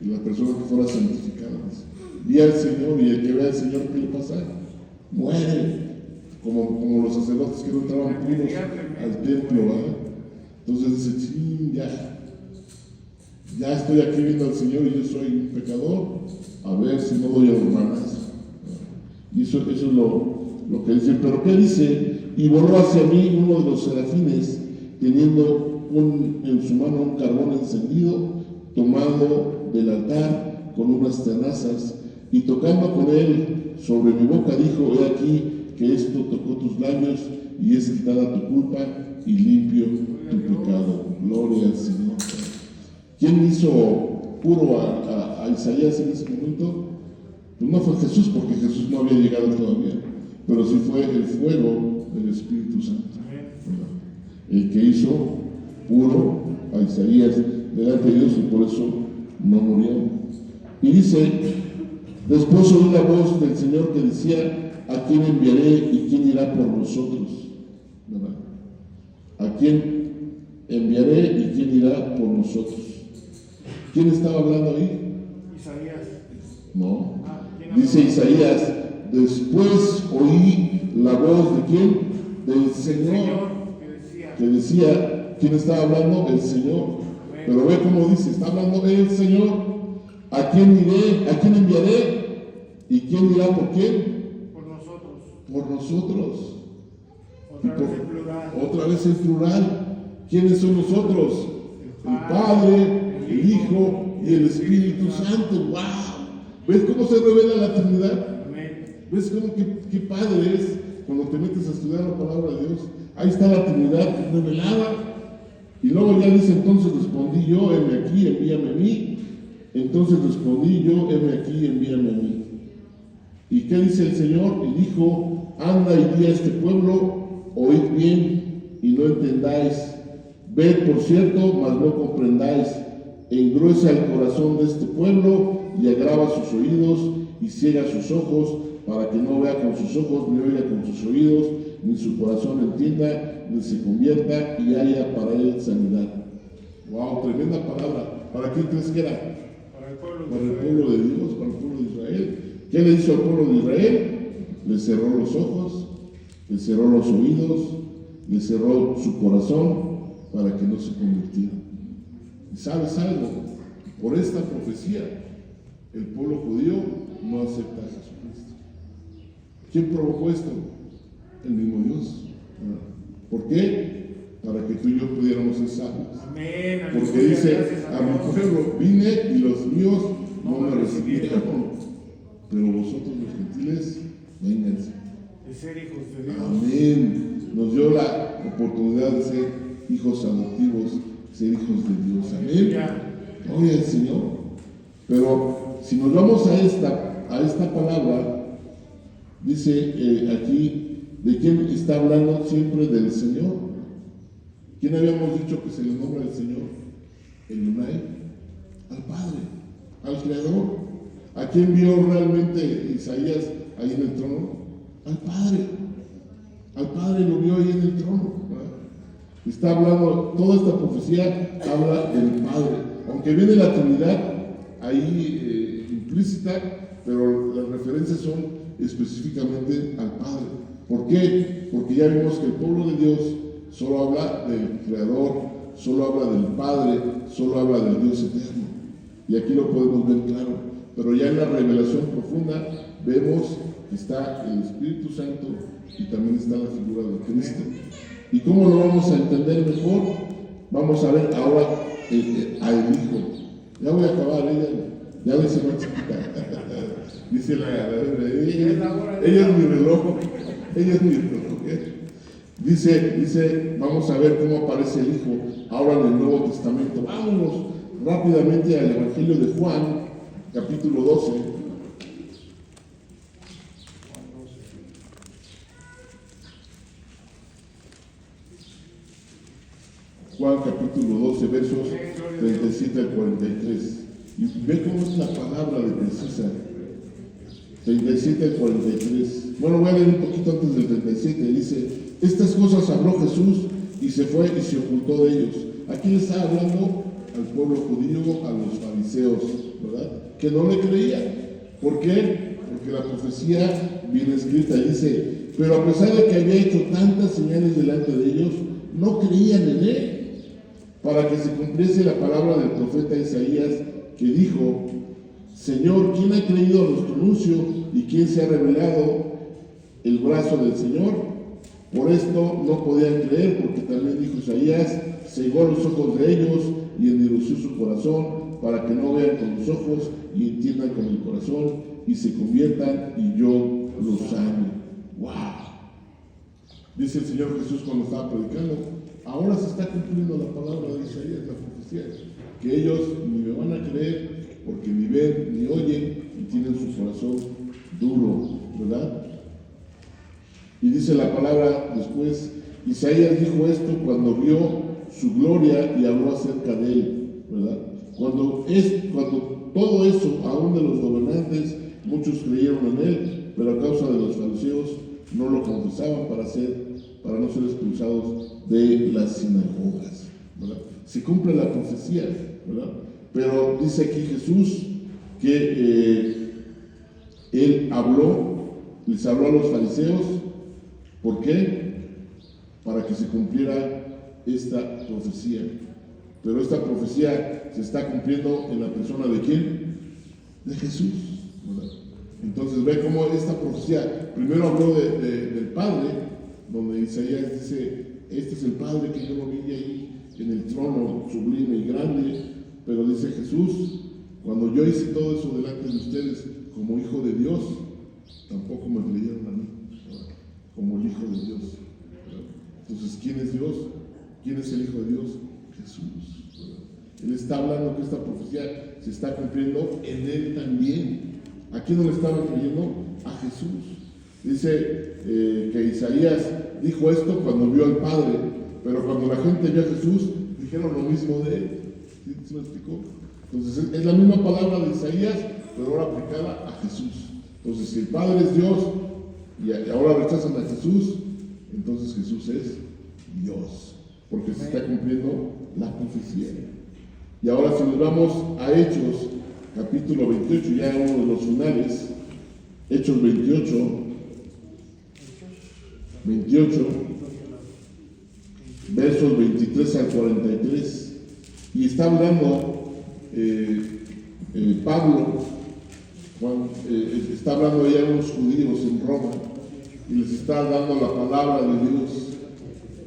Y las personas que fueran santificadas. Vi al Señor, y el que ve al Señor, ¿qué le pasa? Muere. Como los sacerdotes que no entraban puros al templo, ¿verdad? Entonces dice, sí, ya estoy aquí viendo al Señor y yo soy un pecador, a ver si no doy a hermanas. Y eso es lo que dice. Pero ¿qué dice? Y voló hacia mí uno de los serafines, teniendo en su mano un carbón encendido, tomado del altar con unas tenazas, y tocando con él sobre mi boca dijo: he aquí que esto tocó tus labios, y es quitada tu culpa y limpio tu pecado. Gloria al Señor. ¿Quién hizo puro a Isaías en ese momento? Pues no fue Jesús, porque Jesús no había llegado todavía, pero sí fue el fuego del Espíritu Santo, el que hizo puro a Isaías delante de Dios, y por eso no murió. Y dice: después oí la voz del Señor que decía: ¿a quién enviaré y quién irá por nosotros? ¿Verdad? ¿A quién enviaré y quién irá por nosotros? ¿Quién estaba hablando ahí? Isaías. No. ¿Quién Dice Isaías: después oí la voz de quién? Del Señor, que decía, ¿quién estaba hablando? El Señor. Pero ve cómo dice, está hablando el Señor. ¿A quién iré? ¿A quién enviaré? ¿Y quién irá por quién? Por nosotros. Por nosotros. Otra vez en plural. Otra vez en plural. ¿Quiénes son nosotros? El Padre, el Hijo y el Espíritu Santo. ¡Wow! ¿Ves cómo se revela la Trinidad? Amén. ¿Ves cómo qué padre es cuando te metes a estudiar la palabra de Dios? Ahí está la Trinidad revelada. Y luego ya dice: entonces respondí yo, heme aquí, envíame a mí. Entonces respondí yo, heme aquí, envíame a mí. ¿Y qué dice el Señor? Y dijo: anda y di a este pueblo: oíd bien y no entendáis. Ved por cierto, mas no comprendáis. Engruesa el corazón de este pueblo y agrava sus oídos y ciega sus ojos, para que no vea con sus ojos, ni oiga con sus oídos, ni su corazón entienda, ni se convierta y haya para él sanidad. Wow, tremenda palabra. ¿Para quién crees que era? Para el pueblo Para el pueblo de Dios, para el pueblo de Israel. ¿Qué le hizo al pueblo de Israel? Le cerró los ojos, le cerró los oídos, le cerró su corazón para que no se convirtiera. ¿Y sabes algo? Por esta profecía, el pueblo judío no acepta a Jesucristo. ¿Quién provocó esto? El mismo Dios. ¿Por qué? Para que tú y yo pudiéramos ser sabios. Amén. Porque dice: a mi pueblo vine y los míos no me recibieron, pero vosotros los gentiles, vénganse. De ser hijos de Dios. Amén. Nos dio la oportunidad de ser hijos adoptivos, ser hijos de Dios. Amén. Gloria al Señor. Pero si nos vamos a esta palabra, dice aquí, ¿de quién está hablando? Siempre del Señor. ¿Quién habíamos dicho que se le nombra al Señor? El Unai, al Padre, al Creador. ¿A quién vio realmente Isaías ahí en el trono? Al Padre. Al Padre lo vio ahí en el trono. Está hablando, toda esta profecía habla del Padre. Aunque viene la Trinidad ahí implícita, pero las referencias son específicamente al Padre. ¿Por qué? Porque ya vimos que el pueblo de Dios solo habla del Creador, solo habla del Padre, solo habla del Dios eterno. Y aquí lo podemos ver claro. Pero ya en la revelación profunda vemos que está el Espíritu Santo y también está la figura de Cristo. ¿Y cómo lo vamos a entender mejor? Vamos a ver ahora al Hijo. Ya voy a acabar, ya dice más chiquita. Dice ella es mi reloj. Ella es mi reloj. Dice, vamos a ver cómo aparece el Hijo ahora en el Nuevo Testamento. Vámonos rápidamente al Evangelio de Juan, capítulo 12. Juan capítulo 12, versos 37 al 43. Y ve cómo es la palabra de precisa. 37 al 43. Bueno, voy a leer un poquito antes del 37. Dice: estas cosas habló Jesús y se fue y se ocultó de ellos. Aquí le está hablando al pueblo judío, a los fariseos, ¿verdad? Que no le creían. ¿Por qué? Porque la profecía viene escrita y dice: pero a pesar de que había hecho tantas señales delante de ellos, no creían en él. Para que se cumpliese la palabra del profeta Isaías, que dijo: Señor, ¿quién ha creído a nuestro anuncio y quién se ha revelado el brazo del Señor? Por esto no podían creer, porque también dijo Isaías: cegó los ojos de ellos y endureció su corazón, para que no vean con los ojos y entiendan con el corazón y se conviertan y yo los sane. ¡Wow! Dice el Señor Jesús cuando estaba predicando, ahora se está cumpliendo la palabra de Isaías, la profecía, que ellos ni me van a creer porque ni ven ni oyen y tienen su corazón duro, ¿verdad? Y dice la palabra después, Isaías dijo esto cuando vio su gloria y habló acerca de él, ¿verdad? Cuando todo eso, aún de los gobernantes, muchos creyeron en él, pero a causa de los fariseos no lo confesaban para no ser expulsados de las sinagogas, ¿verdad? Se cumple la profecía, ¿verdad? Pero dice aquí Jesús que él les habló a los fariseos. ¿Por qué? Para que se cumpliera esta profecía. Pero esta profecía se está cumpliendo en la persona de ¿quién? De Jesús, ¿verdad? Entonces ve cómo esta profecía primero habló del Padre, donde Isaías dice, este es el Padre que yo lo vi ahí en el trono sublime y grande, pero dice Jesús, cuando yo hice todo eso delante de ustedes como hijo de Dios, tampoco me creyeron a mí, ¿verdad? Como el hijo de Dios, ¿verdad? Entonces, ¿quién es Dios? ¿Quién es el hijo de Dios? Jesús, ¿verdad? Él está hablando que esta profecía se está cumpliendo en él también. ¿A quién no le estaban creyendo? A Jesús. Dice que Isaías dijo esto cuando vio al Padre, pero cuando la gente vio a Jesús, dijeron lo mismo de él. ¿Sí me explicó? Entonces es la misma palabra de Isaías, pero ahora aplicada a Jesús. Entonces, si el Padre es Dios y ahora rechazan a Jesús, entonces Jesús es Dios, porque se está cumpliendo la profecía. Y ahora si nos vamos a Hechos, capítulo 28, ya uno de los finales, Hechos 28, versos 23 al 43, y está hablando Pablo, está hablando ya a unos judíos en Roma, y les está dando la palabra de Dios.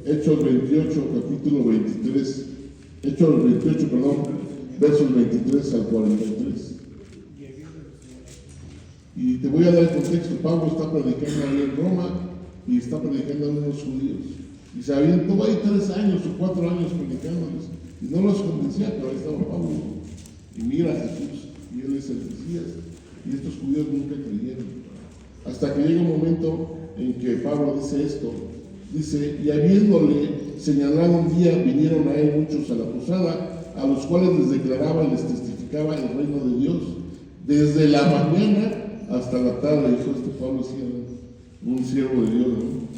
Hechos 28, capítulo 23, Hechos 28, versos 23 al 43. Y te voy a dar el contexto. Pablo está predicando ahí en Roma y está predicando a unos judíos. Y se aventó ahí 3 años o 4 años predicándoles. Y no los convencía, pero ahí estaba Pablo. Y mira a Jesús, y él es el Mesías. Y estos judíos nunca creyeron. Hasta que llega un momento en que Pablo dice esto. Dice, y habiéndole señalado un día, vinieron a él muchos a la posada, a los cuales les declaraba y les testificaba el reino de Dios. Desde la mañana hasta la tarde, dijo este Pablo, un siervo de Dios, ¿no?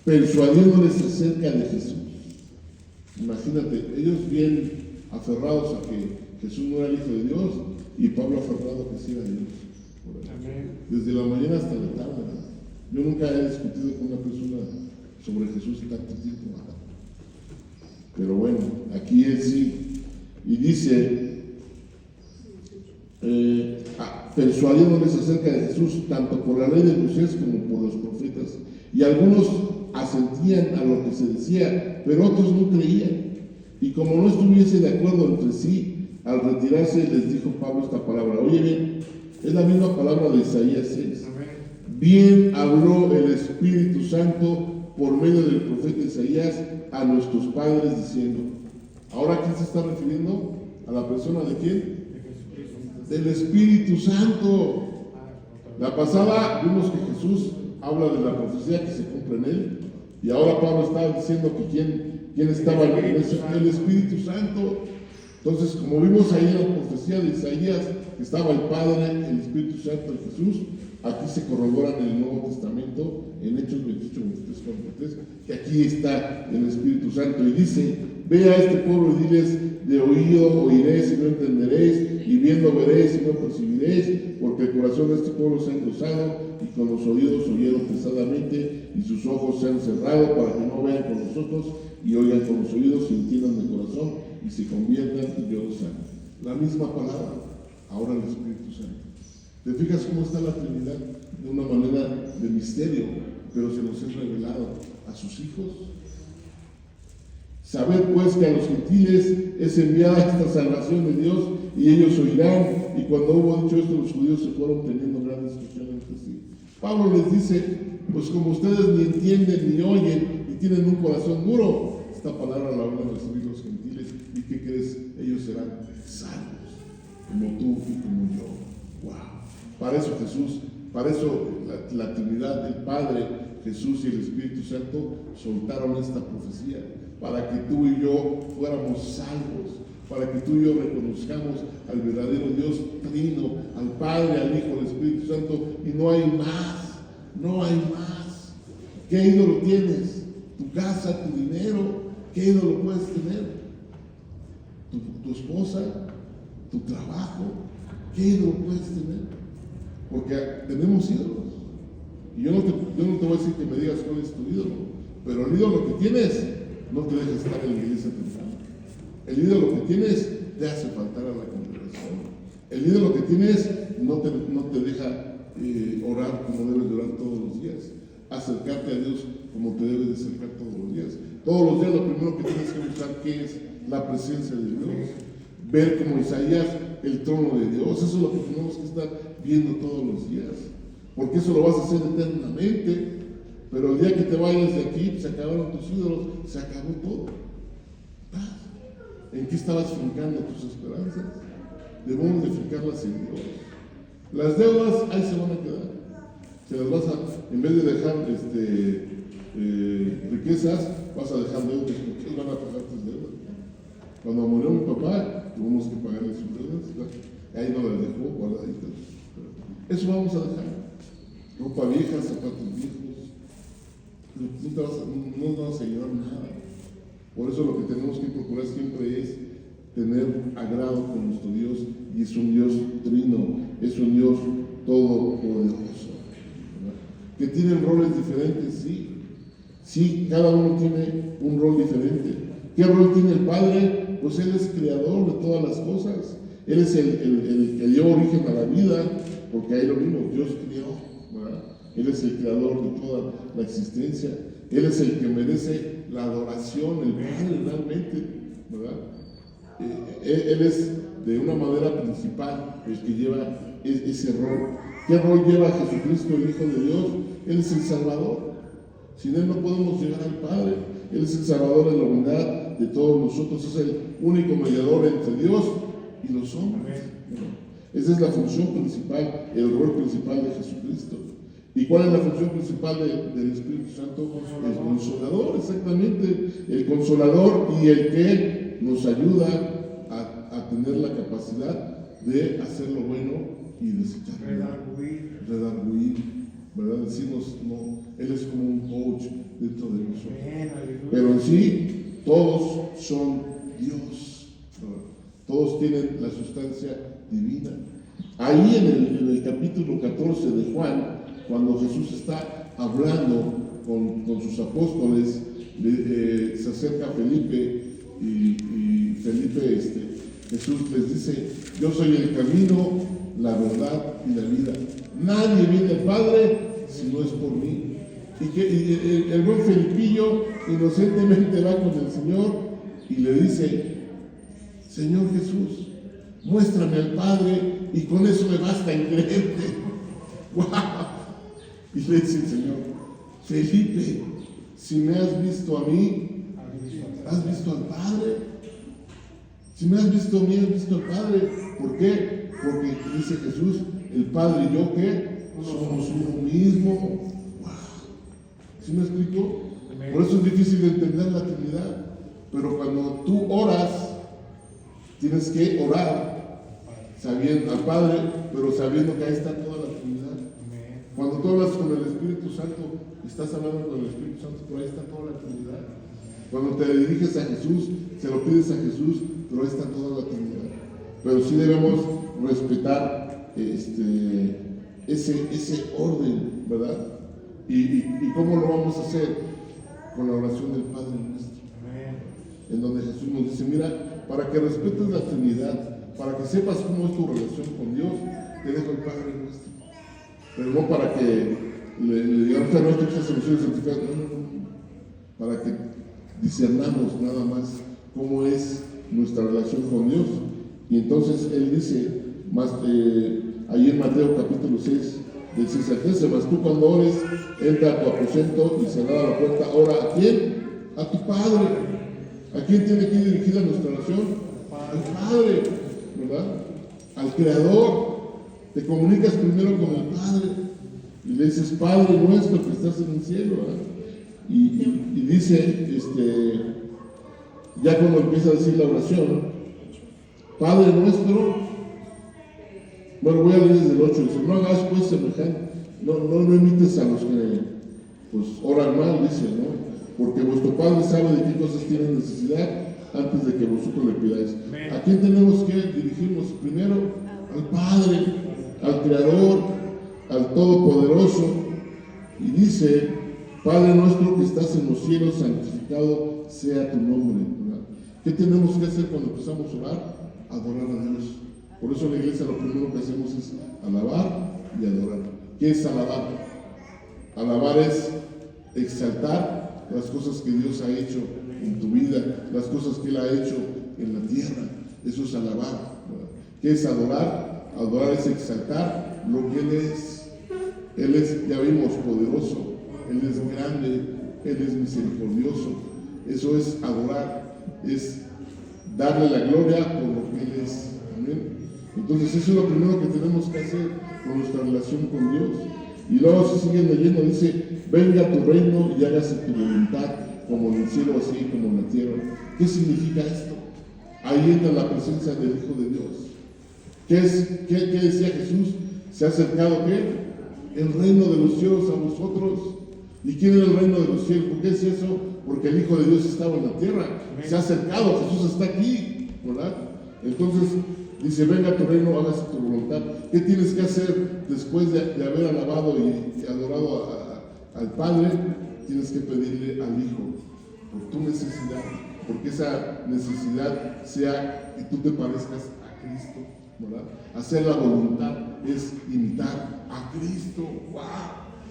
Persuadiéndoles acerca de Jesús. Imagínate, ellos bien aferrados a que Jesús no era el Hijo de Dios y Pablo aferrado a que sí era Dios. Desde la mañana hasta la tarde, ¿verdad? Yo nunca he discutido con una persona sobre Jesús tanto tiempo, ¿verdad? Pero bueno, aquí él sí. Y dice, persuadiéndoles acerca de Jesús, tanto por la ley de Moisés como por los profetas. Y algunos asentían a lo que se decía, pero otros no creían. Y como no estuviese de acuerdo entre sí, al retirarse les dijo Pablo esta palabra. Oye bien, es la misma palabra de Isaías 6. Bien habló el Espíritu Santo por medio del profeta Isaías a nuestros padres diciendo. ¿Ahora a quién se está refiriendo? ¿A la persona de quién? Del Espíritu Santo. La pasada vimos que Jesús habla de la profecía que se cumple en él, y ahora Pablo está diciendo que quién estaba en eso, el Espíritu Santo. Entonces, como vimos ahí en la profecía de Isaías, que estaba el Padre, el Espíritu Santo y Jesús, aquí se corrobora en el Nuevo Testamento, en Hechos 28, 23, 43, que aquí está el Espíritu Santo, y dice, ve a este pueblo y diles, de oído oiréis y no entenderéis, y viendo veréis y no percibiréis, porque el corazón de este pueblo se ha engrosado, y con los oídos oyeron pesadamente, y sus ojos se han cerrado, para que no vean con los ojos, y oigan con los oídos, y entiendan de corazón, y se conviertan, y yo los sane. La misma palabra, ahora el Espíritu Santo. ¿Te fijas cómo está la Trinidad? De una manera de misterio, pero se nos es revelado a sus hijos. Sabed pues que a los gentiles es enviada esta salvación de Dios, y ellos oirán. Y cuando hubo dicho esto, los judíos se fueron teniendo gran discusión entre sí. Pablo les dice, pues como ustedes ni entienden ni oyen y tienen un corazón duro, esta palabra la van a recibir los gentiles. ¿Y qué crees? Ellos serán salvos, como tú y como yo. ¡Wow! Para eso Jesús, para eso la Trinidad, el Padre, Jesús y el Espíritu Santo soltaron esta profecía, para que tú y yo fuéramos salvos, para que tú y yo reconozcamos al verdadero Dios Trino, al Padre, al Hijo, al Espíritu Santo, y no hay más, no hay más. ¿Qué ídolo tienes? Tu casa, tu dinero, ¿qué ídolo puedes tener? Tu esposa, tu trabajo, ¿qué ídolo puedes tener? Porque tenemos ídolos. Y yo no te voy a decir que me digas cuál es tu ídolo, pero el ídolo que tienes no te deja estar en la iglesia temprano. El ídolo que tienes te hace faltar a la congregación. El ídolo que tienes no te deja orar como debes de orar todos los días, acercarte a Dios como te debes de acercar todos los días. Todos los días lo primero que tienes que buscar, ¿qué es? La presencia de Dios. Ver como Isaías el trono de Dios. Eso es lo que tenemos que estar viendo todos los días, porque eso lo vas a hacer eternamente. Pero el día que te vayas de aquí, se acabaron tus ídolos, se acabó todo. ¿En qué estabas fincando tus esperanzas? Debemos de fincarlas en Dios. Las deudas ahí se van a quedar. Se las vas a, en vez de dejar riquezas, vas a dejar deudas, porque ellos van a pagar tus deudas. Cuando murió mi papá, tuvimos que pagarle sus deudas. Ahí no las dejó guardaditas. Eso vamos a dejar. Ropa vieja, zapatos viejos. No nos vas a llevar nada. Por eso lo que tenemos que procurar siempre es tener agrado con nuestro Dios, y es un Dios trino, es un Dios todopoderoso, ¿verdad? Que tienen roles diferentes, sí, cada uno tiene un rol diferente. ¿Qué rol tiene el Padre? Pues Él es creador de todas las cosas. Él es el que dio origen a la vida, porque ahí lo mismo, Dios crió, ¿verdad? Él es el creador de toda la existencia. Él es el que merece la adoración, el Padre realmente, ¿verdad? Él es de una manera principal el que lleva ese rol. ¿Qué rol lleva Jesucristo, el Hijo de Dios? Él es el Salvador. Sin Él no podemos llegar al Padre. Él es el Salvador de la humanidad, de todos nosotros. Es el único mediador entre Dios y los hombres, ¿no? Esa es la función principal, el rol principal de Jesucristo. ¿Y cuál es la función principal del Espíritu Santo? El Consolador, exactamente. El Consolador, y el que nos ayuda a tener la capacidad de hacer lo bueno y desechar lo malo. Redarguir, ¿verdad? Decirnos, no, Él es como un coach dentro de nosotros. Pero en sí, todos son Dios, ¿verdad? Todos tienen la sustancia divina. Ahí en el capítulo 14 de Juan, cuando Jesús está hablando con sus apóstoles, se acerca a Felipe, y Felipe, Jesús les dice: yo soy el camino, la verdad y la vida. Nadie viene al Padre si no es por mí. Y el buen Felipillo inocentemente va con el Señor y le dice: Señor Jesús, muéstrame al Padre y con eso me basta en creerte. ¡Wow! Y le dice el Señor: Felipe, si me has visto a mí, has visto al Padre. Si me has visto a mí, has visto al Padre. ¿Por qué? Porque dice Jesús: el Padre y yo, ¿qué? Somos uno mismo. ¡Wow! ¿Sí me explico? Por eso es difícil de entender la Trinidad. Pero cuando tú oras, tienes que orar sabiendo al Padre, pero sabiendo que ahí está toda la Trinidad. Cuando tú hablas con el Espíritu Santo, estás hablando con el Espíritu Santo, pero ahí está toda la Trinidad. Cuando te diriges a Jesús, se lo pides a Jesús, pero ahí está toda la Trinidad. Pero sí debemos respetar ese orden, ¿verdad? ¿Y cómo lo vamos a hacer? Con la oración del Padre nuestro, en donde Jesús nos dice: mira, para que respetes la Trinidad, para que sepas cómo es tu relación con Dios, te dejo el Padre nuestro. Pero no para que le digamos a nuestro que se solucione santificado, no. Para que discernamos nada más cómo es nuestra relación con Dios. Y entonces él dice, ahí en Mateo capítulo 6, del 6 al 13, mas tú cuando ores, entra a tu aposento y cerrada la puerta, ora ¿a quién? A tu Padre. ¿A quién tiene que ir dirigida nuestra oración? Al Padre, ¿verdad? Al Creador. Te comunicas primero con el Padre y le dices, Padre nuestro que estás en el cielo, ¿verdad? Y dice, ya cuando empieza a decir la oración, Padre nuestro, bueno, voy a leer desde el 8, dice, no hagas pues semejante, no imites a los que pues oran mal, dice, ¿no? Porque vuestro Padre sabe de qué cosas tienen necesidad antes de que vosotros le pidáis. ¿A quién tenemos que dirigirnos? Primero al Padre, al Creador, al Todopoderoso. Y dice, Padre nuestro que estás en los cielos, santificado sea tu nombre, ¿verdad? ¿Qué tenemos que hacer cuando empezamos a orar? Adorar a Dios. Por eso en la iglesia lo primero que hacemos es alabar y adorar. ¿Qué es alabar? Alabar es exaltar las cosas que Dios ha hecho en tu vida, las cosas que Él ha hecho en la tierra. Eso es alabar, ¿verdad? ¿Qué es adorar? Adorar es exaltar lo que Él es. Él es, ya vimos, poderoso. Él es grande, Él es misericordioso. Eso es adorar, es darle la gloria por lo que Él es. Amén. Entonces eso es lo primero que tenemos que hacer con nuestra relación con Dios. Y luego si siguen leyendo, dice, venga tu reino y hágase tu voluntad, como en el cielo, así como en la tierra. ¿Qué significa esto? Ahí entra la presencia del Hijo de Dios. ¿Qué decía Jesús? ¿Se ha acercado qué? El reino de los cielos a vosotros. ¿Y quién era el reino de los cielos? ¿Por qué es eso? Porque el Hijo de Dios estaba en la tierra. Se ha acercado, Jesús está aquí, ¿verdad? Entonces dice, venga tu reino, hágase tu voluntad. ¿Qué tienes que hacer después de haber alabado y adorado al Padre? Tienes que pedirle al Hijo por tu necesidad, porque esa necesidad sea que tú te parezcas a Cristo, ¿verdad? Hacer la voluntad es imitar a Cristo. ¡Wow!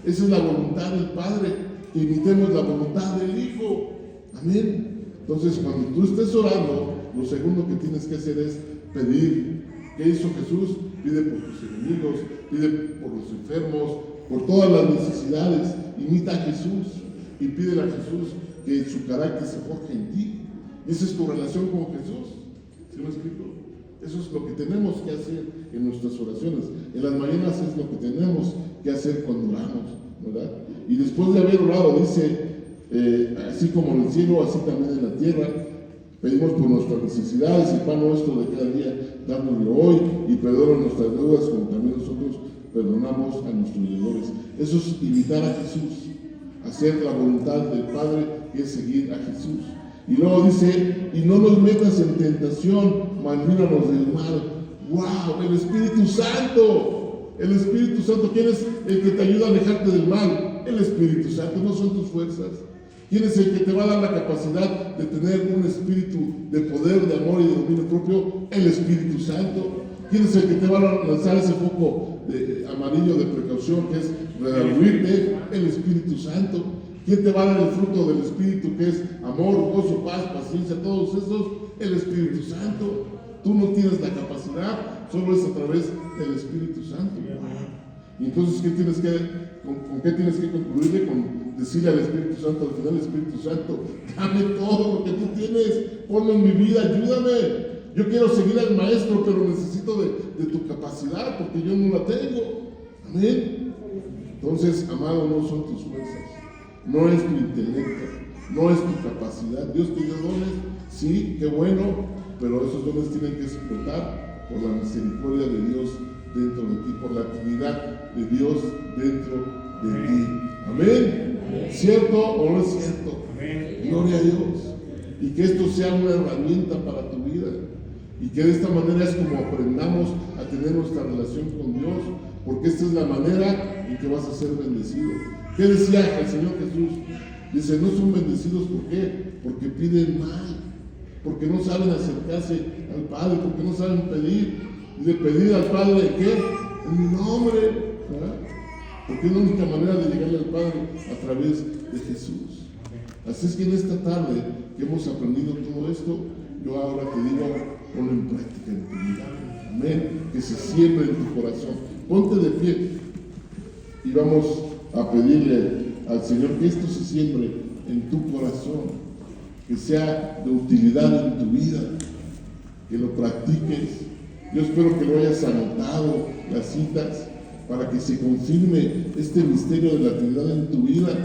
Esa es la voluntad del Padre, que imitemos la voluntad del Hijo. Amén. Entonces, cuando tú estés orando, lo segundo que tienes que hacer es pedir. ¿Qué hizo Jesús? Pide por tus enemigos, pide por los enfermos, por todas las necesidades. Imita a Jesús y pídele a Jesús que su carácter se forje en ti. Esa es tu relación con Jesús. ¿Sí me explico? Eso es lo que tenemos que hacer en nuestras oraciones. En las mañanas es lo que tenemos que hacer cuando oramos, ¿verdad? Y después de haber orado, dice, así como en el cielo, así también en la tierra. Pedimos por nuestras necesidades, el pan nuestro de cada día, dándolo hoy, y perdona nuestras deudas, como también nosotros perdonamos a nuestros deudores. Eso es imitar a Jesús, hacer la voluntad del Padre, que es seguir a Jesús. Y luego dice, y no nos metas en tentación, mas líbranos del mal. ¡Wow! El Espíritu Santo. El Espíritu Santo, ¿quién es el que te ayuda a alejarte del mal? El Espíritu Santo, no son tus fuerzas. ¿Quién es el que te va a dar la capacidad de tener un espíritu de poder, de amor y de dominio propio? El Espíritu Santo. ¿Quién es el que te va a lanzar ese foco amarillo de precaución, que es redarguirte? El Espíritu Santo. ¿Quién te va a dar el fruto del Espíritu, que es amor, gozo, paz, paciencia, todos esos? El Espíritu Santo. Tú no tienes la capacidad, solo es a través del Espíritu Santo. Y entonces, ¿con qué tienes que concluirle? Con decirle al Espíritu Santo, al final, Espíritu Santo, dame todo lo que tú tienes, ponlo en mi vida, ayúdame. Yo quiero seguir al Maestro, pero necesito de tu capacidad, porque yo no la tengo. Amén. Entonces, amado, no son tus fuerzas, no es tu intelecto, no es tu capacidad. Dios te dio dones, sí, qué bueno, pero esos dones tienen que explotar por la misericordia de Dios dentro de ti, por la actividad de Dios dentro de ti. Amén. ¿Cierto o no es cierto? Amén. Gloria a Dios. Y que esto sea una herramienta para tu vida. Y que de esta manera es como aprendamos a tener nuestra relación con Dios. Porque esta es la manera en que vas a ser bendecido. ¿Qué decía el Señor Jesús? Dice, no son bendecidos, ¿por qué? Porque piden mal. Porque no saben acercarse al Padre. Porque no saben pedir. Y de pedir al Padre, ¿qué? En mi nombre. ¿Verdad? Porque es la única manera de llegarle al Padre a través de Jesús. Así es que en esta tarde que hemos aprendido todo esto, yo ahora te digo, ponlo en práctica en tu vida. Amén. Que se siembre en tu corazón. Ponte de pie y vamos a pedirle al Señor que esto se siembre en tu corazón, que sea de utilidad en tu vida, que lo practiques. Yo espero que lo hayas anotado, las citas, para que se confirme este misterio de la Trinidad en tu vida.